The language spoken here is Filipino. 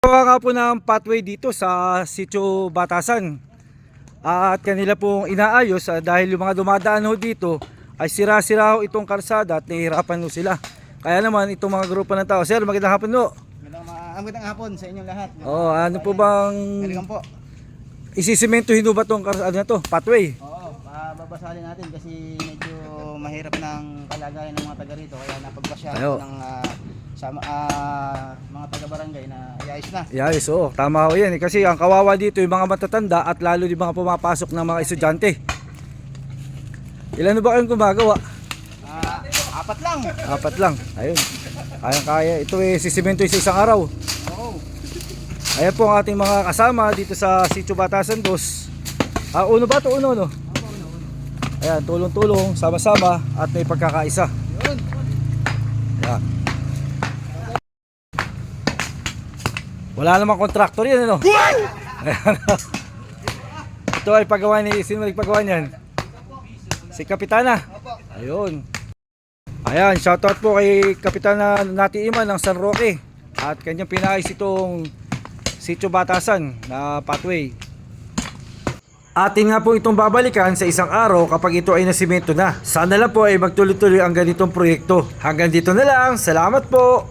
Gawa nga po ng pathway dito sa Sitio Batasan. At kanila pong inaayos dahil yung mga dumadaan ho dito ay sira-sira ho itong karsada at nahihirapan ho sila. Kaya naman itong mga grupo ng tao. Sir, magandang hapon ho. Magandang hapon sa inyong lahat. Ano po bang Welcome po. isisimentohin ho ba itong pathway? Oo, babasalin natin kasi medyo mahirap ng kalagayan ng mga taga rito kaya napagbasyahan Ayo. ng mga taga-barangay na iayos na. Yes, oo. Tama ho yan. Kasi ang kawawa dito yung mga matatanda at lalo yung mga pumapasok ng mga estudyante. Ilan ba kayong gumagawa? Apat lang. Apat lang. Ayun. Kaya. Ito sisimento sa isang araw. Oo. Ayan po ang ating mga kasama dito sa Sitio Batasan 2. Uno ba ito? Uno, no? Ayan, tulong-tulong, sama-sama at may pagkakaisa. Yun. Ayan. Wala namang kontraktor yan, ano? Ayan. Ito ay paggawa ni, sino nagpagawa niyan? Si Kapitana. Ayun. Ayan, shoutout po kay Kapitana Nati Iman ng San Roque. At kanyang pinayos itong Sitio Batasan na pathway. Atin nga po itong babalikan sa isang araw kapag ito ay nasimento na. Sana lang po ay magtuloy-tuloy ang ganitong proyekto. Hanggang dito na lang. Salamat po!